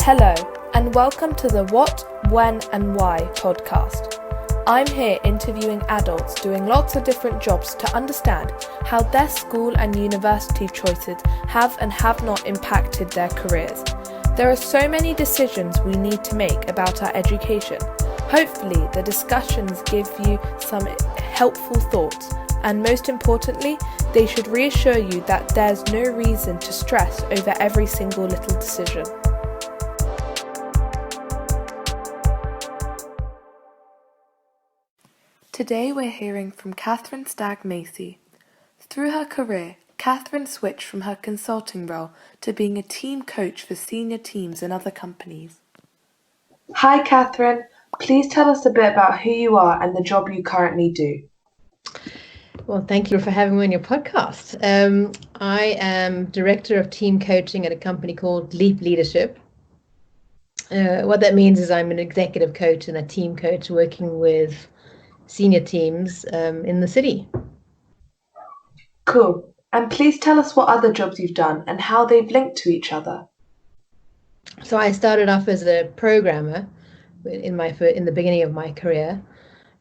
Hello, and welcome to the What, When and Why podcast. I'm here interviewing adults doing lots of different jobs to understand how their school and university choices have and have not impacted their careers. There are so many decisions we need to make about our education. Hopefully, the discussions give you some helpful thoughts, and most importantly, they should reassure you that there's no reason to stress over every single little decision. Today we're hearing from Catherine Stagg-Macey. Through her career, Catherine switched from her consulting role to being a team coach for senior teams in other companies. Hi Catherine, please tell us a bit about who you are and the job you currently do. Well, thank you for having me on your podcast. I am Director of Team Coaching at a company called Leap Leadership. What that means is I'm an executive coach and a team coach working with senior teams in the city. Cool. And please tell us what other jobs you've done and how they've linked to each other. So I started off as a programmer in the beginning of my career,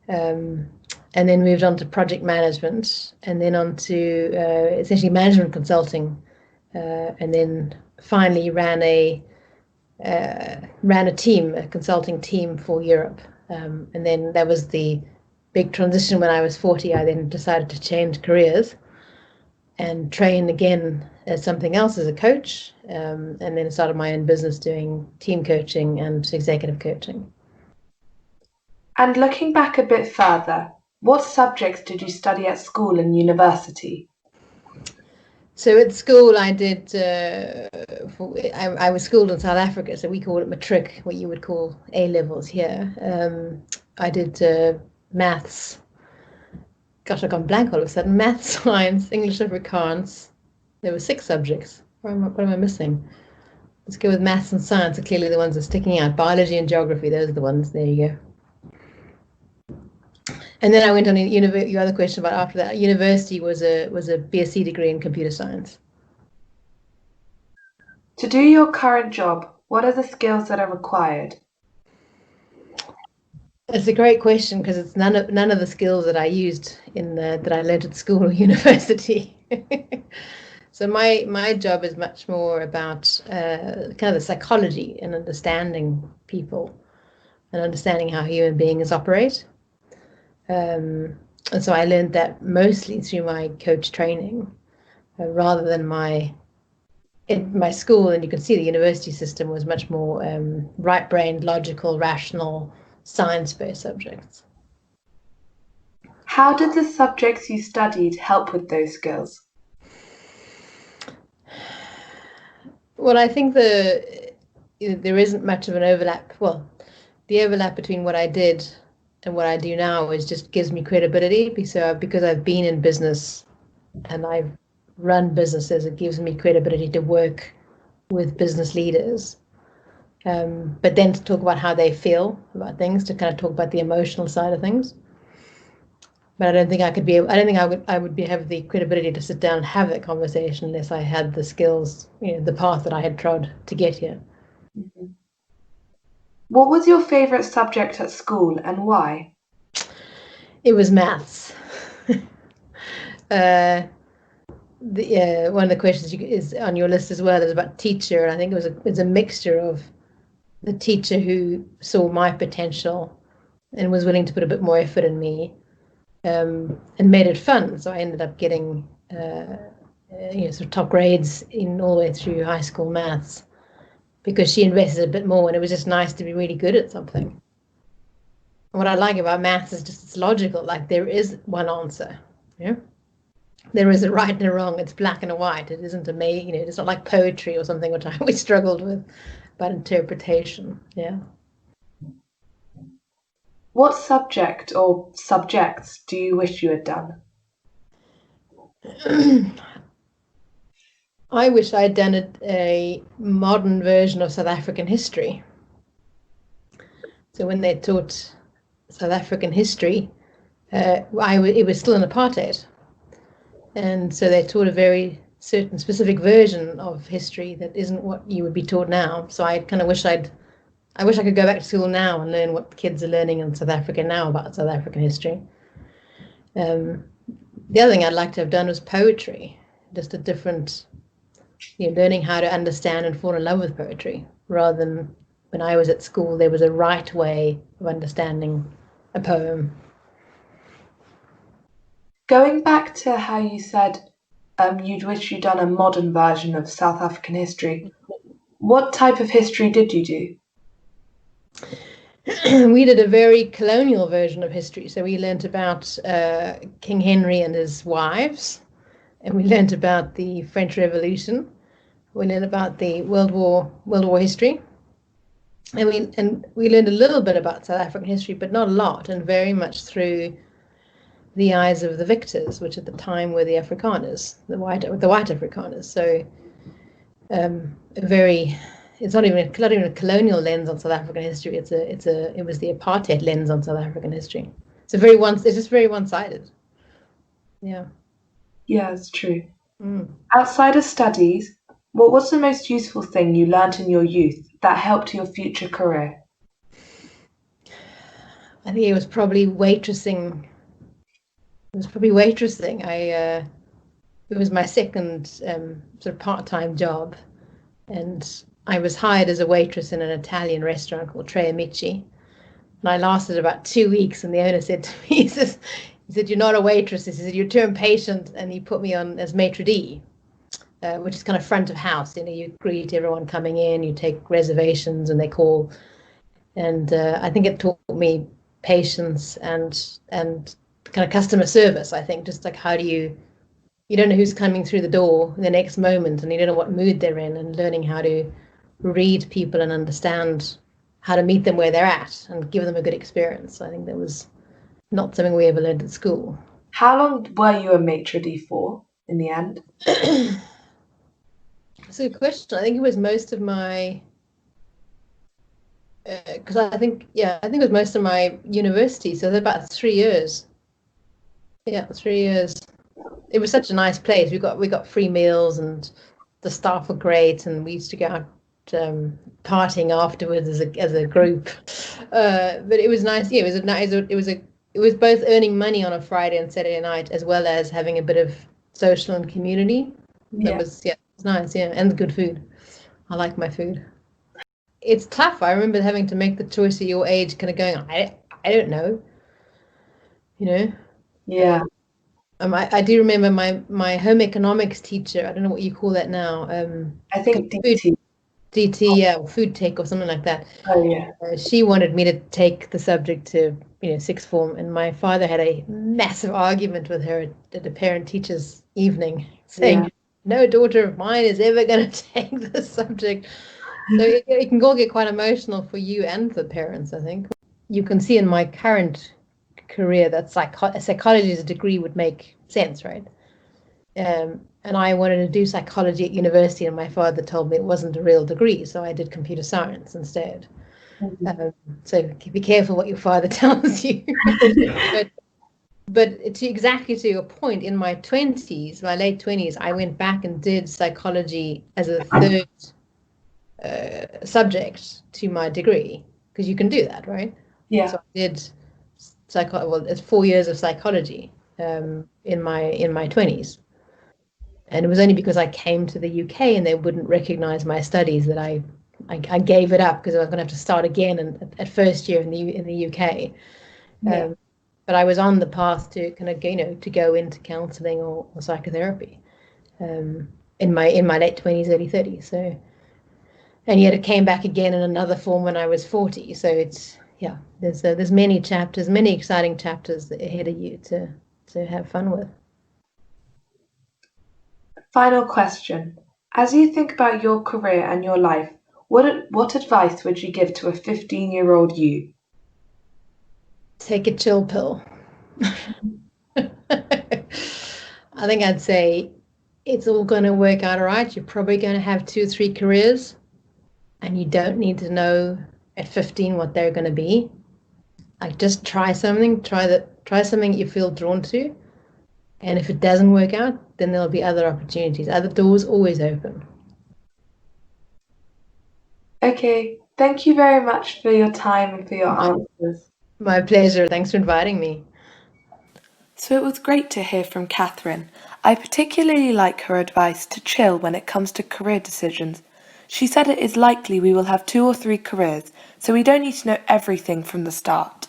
and then moved on to project management, and then on to essentially management consulting, and then finally ran a consulting team for Europe, and then that was the big transition. When I was 40, I then decided to change careers and train again as something else as a coach, and then started my own business doing team coaching and executive coaching. And looking back a bit further, what subjects did you study at school and university? So at school I did, I was schooled in South Africa, so we call it matric, what you would call A-levels here. I did maths. Gosh, I've gone blank all of a sudden. Maths, science, English, Afrikaans. There were 6 subjects. What am I missing? Let's go with maths and science are clearly the ones that are sticking out. Biology and geography, those are the ones. There you go. And then I went on your other question about after that. University was a BSc degree in computer science. To do your current job, what are the skills that are required? It's a great question because it's none of the skills that I used that I learned at school or university. So my job is much more about kind of the psychology and understanding people and understanding how human beings operate. And so I learned that mostly through my coach training, rather than my school. And you can see the university system was much more right-brained, logical, rational, science-based subjects. How did the subjects you studied help with those skills? Well, I think there isn't much of an overlap. Well, the overlap between what I did and what I do now just gives me credibility, because I've been in business and I've run businesses. It gives me credibility to work with business leaders. But then to talk about how they feel about things, to kind of talk about the emotional side of things. But I don't think I would have the credibility to sit down and have that conversation unless I had the skills, the path that I had trod to get here. Mm-hmm. What was your favorite subject at school and why? It was maths. One of the questions is on your list as well is about teacher, and I think it's a mixture of the teacher who saw my potential and was willing to put a bit more effort in me, and made it fun. So I ended up getting sort of top grades all the way through high school maths, because she invested a bit more, and it was just nice to be really good at something. And what I like about maths is just it's logical. Like, there is one answer. There is a right and a wrong. It's black and a white. It isn't it's not like poetry or something, which I always struggled with, but interpretation. Yeah. What subject or subjects do you wish you had done? I wish I'd done a modern version of South African history. So when they taught South African history, it was still in apartheid. And so they taught a very certain specific version of history that isn't what you would be taught now. So I kind of wish I could go back to school now and learn what kids are learning in South Africa now about South African history. The other thing I'd like to have done was poetry, just a different, learning how to understand and fall in love with poetry, rather than when I was at school, there was a right way of understanding a poem. Going back to how you said you'd wish you'd done a modern version of South African history, what type of history did you do? We did a very colonial version of history. So we learnt about King Henry and his wives, and we learnt about the French Revolution. We learned about the World War history, and we learned a little bit about South African history, but not a lot, and very much through the eyes of the victors, which at the time were the Afrikaners, the white Afrikaners. So it's not even a colonial lens on South African history. It was the apartheid lens on South African history. It's just very one-sided. Yeah. Yeah, it's true. Outside of studies, what was the most useful thing you learnt in your youth that helped your future career? I think it was probably waitressing. It was my second sort of part-time job, and I was hired as a waitress in an Italian restaurant called Stagg-Macey. And I lasted about 2 weeks, and the owner said to me, he said, "You're not a waitress." He said, "You're term patient," and he put me on as maitre d', which is kind of front of house. You greet everyone coming in, you take reservations, and they call. And I think it taught me patience and kind of customer service. I think just like how do you don't know who's coming through the door in the next moment, and you don't know what mood they're in, and learning how to read people and understand how to meet them where they're at and give them a good experience. I think that was not something we ever learned at school. How long were you a maitre d' for in the end? That's a good question. I think it was most of my because I think it was most of my university, so about 3 years. Yeah, 3 years. It was such a nice place. We got free meals, and the staff were great, and we used to go out partying afterwards as a group. But it was nice. Yeah, it was both earning money on a Friday and Saturday night, as well as having a bit of social and community. It was nice. Yeah, and good food. I like my food. It's tough. I remember having to make the choice at your age, kind of going, I don't know, Yeah. I do remember my home economics teacher. I don't know what you call that now. I think DT. DT, yeah, or food tech or something like that. Oh yeah. She wanted me to take the subject to sixth form, and my father had a massive argument with her at the parent-teachers evening, saying, "No daughter of mine is ever going to take this subject." So it can all get quite emotional for you and the parents, I think. You can see in my current career that psychology as a degree would make sense, right? And I wanted to do psychology at university, and my father told me it wasn't a real degree, so I did computer science instead. So be careful what your father tells you. But exactly to your point, in my late 20s, I went back and did psychology as a third subject to my degree, because you can do that, right? Yeah. So I did it's 4 years of psychology in my 20s, and it was only because I came to the UK and they wouldn't recognize my studies that I gave it up, because I was going to have to start again at first year in the UK. But I was on the path to kind of to go into counselling or psychotherapy in my late 20s, early 30s. So, and yet it came back again in another form when I was 40. So it's there's many exciting chapters ahead of you to have fun with. Final question. As you think about your career and your life, what advice would you give to a 15-year-old you? Take a chill pill. I think I'd say it's all going to work out all right. You're probably going to have 2 or 3 careers, and you don't need to know at 15 what they're going to be. Like, just try something. Try something you feel drawn to, And if it doesn't work out, then there'll be other opportunities. Other doors always open. Okay, thank you very much for your time and for your answers. My pleasure. Thanks for inviting me. So it was great to hear from Catherine. I particularly like her advice to chill when it comes to career decisions. She said it is likely we will have 2 or 3 careers, so we don't need to know everything from the start.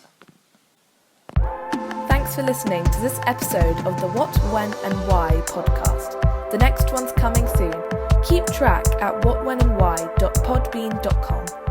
Thanks for listening to this episode of the What, When and Why podcast. The next one's coming soon. Keep track at whatwhenandwhy.podbean.com.